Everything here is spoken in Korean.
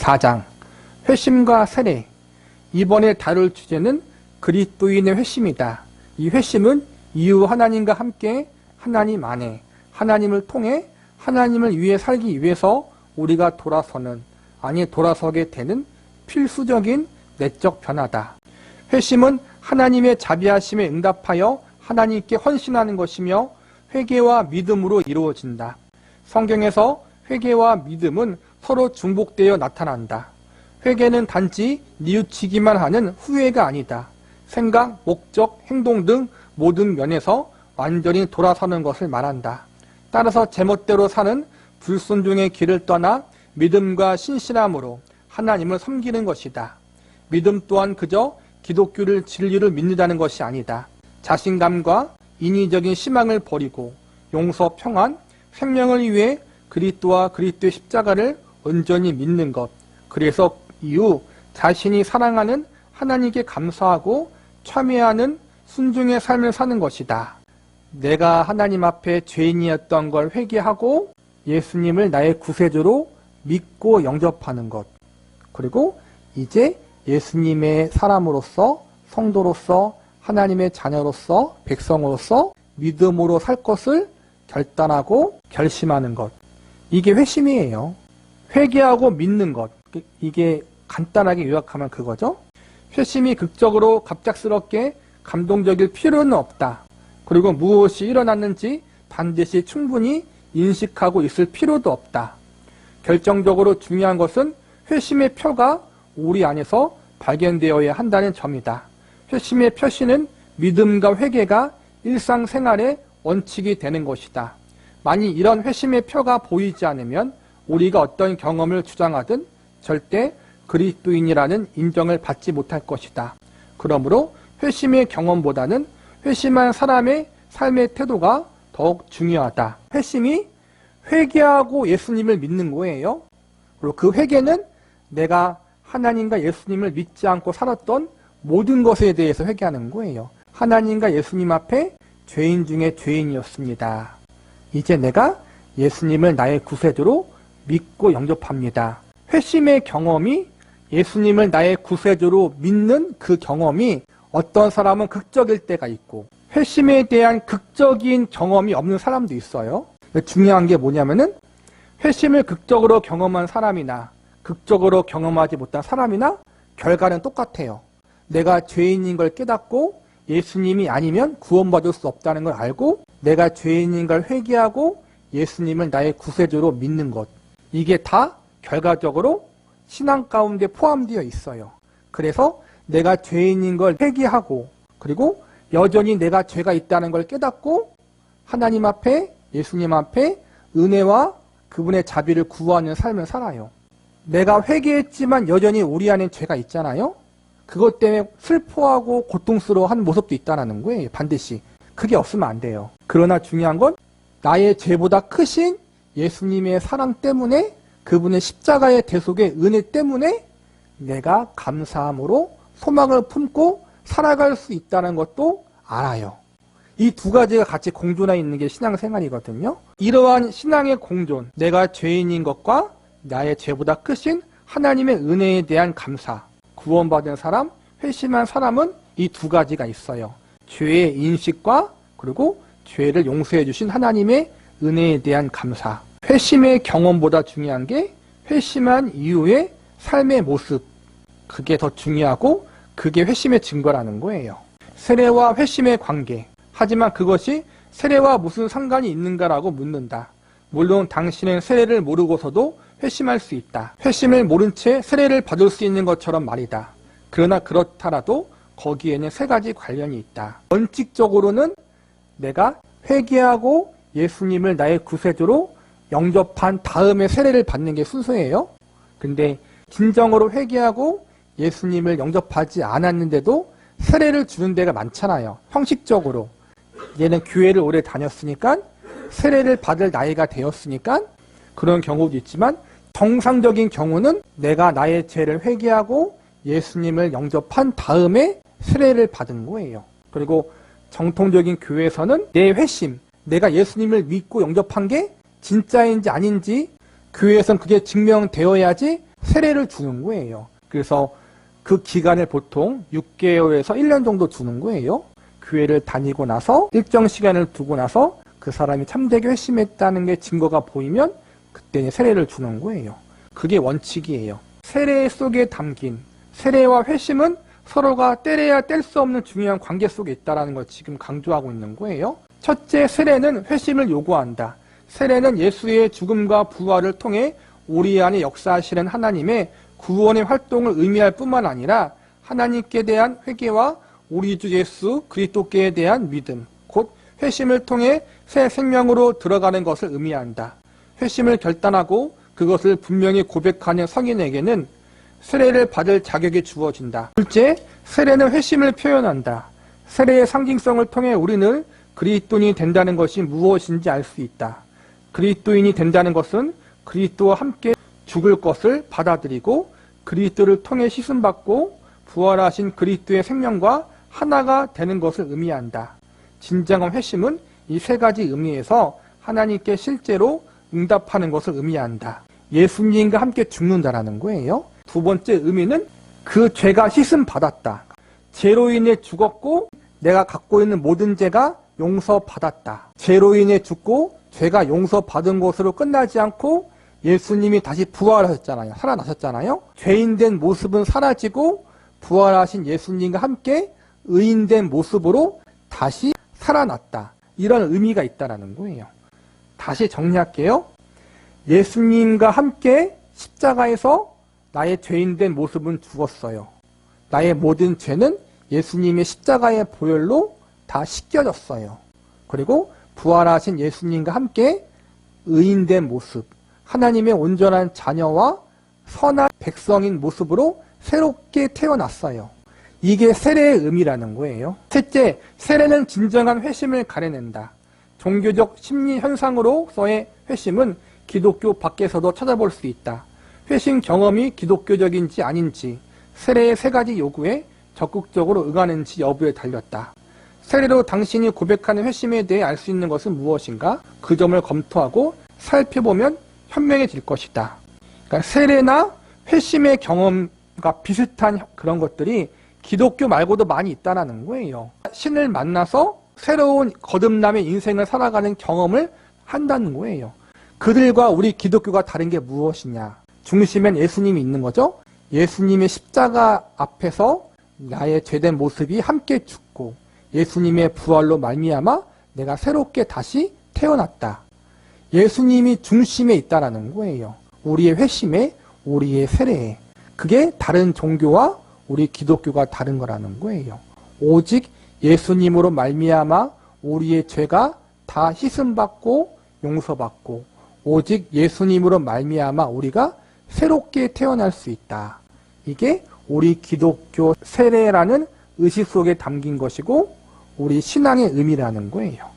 4장 회심과 세례. 이번에 다룰 주제는 그리스도인의 회심이다. 이 회심은 이후 하나님과 함께 하나님 안에 하나님을 통해 하나님을 위해 살기 위해서 우리가 돌아서게 되는 필수적인 내적 변화다. 회심은 하나님의 자비하심에 응답하여 하나님께 헌신하는 것이며 회개와 믿음으로 이루어진다. 성경에서 회개와 믿음은 서로 중복되어 나타난다. 회개는 단지 뉘우치기만 하는 후회가 아니다. 생각, 목적, 행동 등 모든 면에서 완전히 돌아서는 것을 말한다. 따라서 제멋대로 사는 불순종의 길을 떠나 믿음과 신실함으로 하나님을 섬기는 것이다. 믿음 또한 그저 기독교를 진리를 믿는다는 것이 아니다. 자신감과 인위적인 희망을 버리고 용서, 평안, 생명을 위해 그리스도와 그리스도의 십자가를 온전히 믿는 것. 그래서 이후 자신이 사랑하는 하나님께 감사하고 참회하는 순종의 삶을 사는 것이다. 내가 하나님 앞에 죄인이었던 걸 회개하고 예수님을 나의 구세주로 믿고 영접하는 것. 그리고 이제 예수님의 사람으로서, 성도로서, 하나님의 자녀로서, 백성으로서 믿음으로 살 것을 결단하고 결심하는 것. 이게 회심이에요. 회개하고 믿는 것. 이게 간단하게 요약하면 그거죠. 회심이 극적으로 갑작스럽게 감동적일 필요는 없다. 그리고 무엇이 일어났는지 반드시 충분히 인식하고 있을 필요도 없다. 결정적으로 중요한 것은 회심의 표가 우리 안에서 발견되어야 한다는 점이다. 회심의 표시는 믿음과 회개가 일상생활의 원칙이 되는 것이다. 만일 이런 회심의 표가 보이지 않으면 우리가 어떤 경험을 주장하든 절대 그리스도인이라는 인정을 받지 못할 것이다. 그러므로 회심의 경험보다는 회심한 사람의 삶의 태도가 더욱 중요하다. 회심이 회개하고 예수님을 믿는 거예요. 그리고 그 회개는 내가 하나님과 예수님을 믿지 않고 살았던 모든 것에 대해서 회개하는 거예요. 하나님과 예수님 앞에 죄인 중에 죄인이었습니다. 이제 내가 예수님을 나의 구세주로 믿고 영접합니다. 회심의 경험이 예수님을 나의 구세주로 믿는 그 경험이 어떤 사람은 극적일 때가 있고 회심에 대한 극적인 경험이 없는 사람도 있어요. 중요한 게 뭐냐면은 회심을 극적으로 경험한 사람이나 극적으로 경험하지 못한 사람이나 결과는 똑같아요. 내가 죄인인 걸 깨닫고 예수님이 아니면 구원받을 수 없다는 걸 알고 내가 죄인인 걸 회개하고 예수님을 나의 구세주로 믿는 것. 이게 다 결과적으로 신앙 가운데 포함되어 있어요. 그래서 내가 죄인인 걸 회개하고 그리고 여전히 내가 죄가 있다는 걸 깨닫고 하나님 앞에 예수님 앞에 은혜와 그분의 자비를 구하는 삶을 살아요. 내가 회개했지만 여전히 우리 안에 죄가 있잖아요. 그것 때문에 슬퍼하고 고통스러워하는 모습도 있다는 거예요. 반드시. 그게 없으면 안 돼요. 그러나 중요한 건 나의 죄보다 크신 예수님의 사랑 때문에 그분의 십자가의 대속의 은혜 때문에 내가 감사함으로 소망을 품고 살아갈 수 있다는 것도 알아요. 이 두 가지가 같이 공존해 있는 게 신앙생활이거든요. 이러한 신앙의 공존, 내가 죄인인 것과 나의 죄보다 크신 하나님의 은혜에 대한 감사, 구원받은 사람, 회심한 사람은 이 두 가지가 있어요. 죄의 인식과 그리고 죄를 용서해 주신 하나님의 은혜에 대한 감사. 회심의 경험보다 중요한 게 회심한 이후의 삶의 모습. 그게 더 중요하고 그게 회심의 증거라는 거예요. 세례와 회심의 관계. 하지만 그것이 세례와 무슨 상관이 있는가라고 묻는다. 물론 당신은 세례를 모르고서도 회심할 수 있다. 회심을 모른 채 세례를 받을 수 있는 것처럼 말이다. 그러나 그렇더라도 거기에는 세 가지 관련이 있다. 원칙적으로는 내가 회개하고 예수님을 나의 구세주로 영접한 다음에 세례를 받는 게 순서예요. 근데 진정으로 회개하고 예수님을 영접하지 않았는데도 세례를 주는 데가 많잖아요. 형식적으로. 얘는 교회를 오래 다녔으니까 세례를 받을 나이가 되었으니까 그런 경우도 있지만 정상적인 경우는 내가 나의 죄를 회개하고 예수님을 영접한 다음에 세례를 받은 거예요. 그리고 정통적인 교회에서는 내 회심, 내가 예수님을 믿고 영접한 게 진짜인지 아닌지 교회에서는 그게 증명되어야지 세례를 주는 거예요. 그래서 그 기간을 보통 6개월에서 1년 정도 두는 거예요. 교회를 다니고 나서 일정 시간을 두고 나서 그 사람이 참되게 회심했다는 게 증거가 보이면 그때 세례를 주는 거예요. 그게 원칙이에요. 세례 속에 담긴 세례와 회심은 서로가 떼려야 뗄 수 없는 중요한 관계 속에 있다는 걸 지금 강조하고 있는 거예요. 첫째, 세례는 회심을 요구한다. 세례는 예수의 죽음과 부활을 통해 우리 안에 역사하시는 하나님의 구원의 활동을 의미할 뿐만 아니라 하나님께 대한 회개와 우리 주 예수 그리스도께 대한 믿음, 곧 회심을 통해 새 생명으로 들어가는 것을 의미한다. 회심을 결단하고 그것을 분명히 고백하는 성인에게는 세례를 받을 자격이 주어진다. 둘째, 세례는 회심을 표현한다. 세례의 상징성을 통해 우리는 그리스도인이 된다는 것이 무엇인지 알 수 있다. 그리스도인이 된다는 것은 그리스도와 함께 죽을 것을 받아들이고 그리스도를 통해 씻음받고 부활하신 그리스도의 생명과 하나가 되는 것을 의미한다. 진정한 회심은 이 세 가지 의미에서 하나님께 실제로 응답하는 것을 의미한다. 예수님과 함께 죽는다라는 거예요. 두 번째 의미는 그 죄가 씻음받았다. 죄로 인해 죽었고 내가 갖고 있는 모든 죄가 용서받았다. 죄로 인해 죽고 죄가 용서받은 것으로 끝나지 않고 예수님이 다시 부활하셨잖아요. 살아나셨잖아요. 죄인된 모습은 사라지고 부활하신 예수님과 함께 의인된 모습으로 다시 살아났다. 이런 의미가 있다는 거예요. 다시 정리할게요. 예수님과 함께 십자가에서 나의 죄인된 모습은 죽었어요. 나의 모든 죄는 예수님의 십자가의 보혈로 다 씻겨졌어요. 그리고 부활하신 예수님과 함께 의인된 모습, 하나님의 온전한 자녀와 선한 백성인 모습으로 새롭게 태어났어요. 이게 세례의 의미라는 거예요. 셋째, 세례는 진정한 회심을 가려낸다. 종교적 심리 현상으로서의 회심은 기독교 밖에서도 찾아볼 수 있다. 회심 경험이 기독교적인지 아닌지, 세례의 세 가지 요구에 적극적으로 응하는지 여부에 달렸다. 세례로 당신이 고백하는 회심에 대해 알 수 있는 것은 무엇인가? 그 점을 검토하고 살펴보면 현명해질 것이다. 그러니까 세례나 회심의 경험과 비슷한 그런 것들이 기독교 말고도 많이 있다는 거예요. 신을 만나서 새로운 거듭남의 인생을 살아가는 경험을 한다는 거예요. 그들과 우리 기독교가 다른 게 무엇이냐? 중심엔 예수님이 있는 거죠. 예수님의 십자가 앞에서 나의 죄된 모습이 함께 죽고 예수님의 부활로 말미암아 내가 새롭게 다시 태어났다. 예수님이 중심에 있다는 거예요. 우리의 회심에, 우리의 세례에. 그게 다른 종교와 우리 기독교가 다른 거라는 거예요. 오직 예수님으로 말미암아 우리의 죄가 다 씻음받고 용서받고 오직 예수님으로 말미암아 우리가 새롭게 태어날 수 있다. 이게 우리 기독교 세례라는 의식 속에 담긴 것이고 우리 신앙의 의미라는 거예요.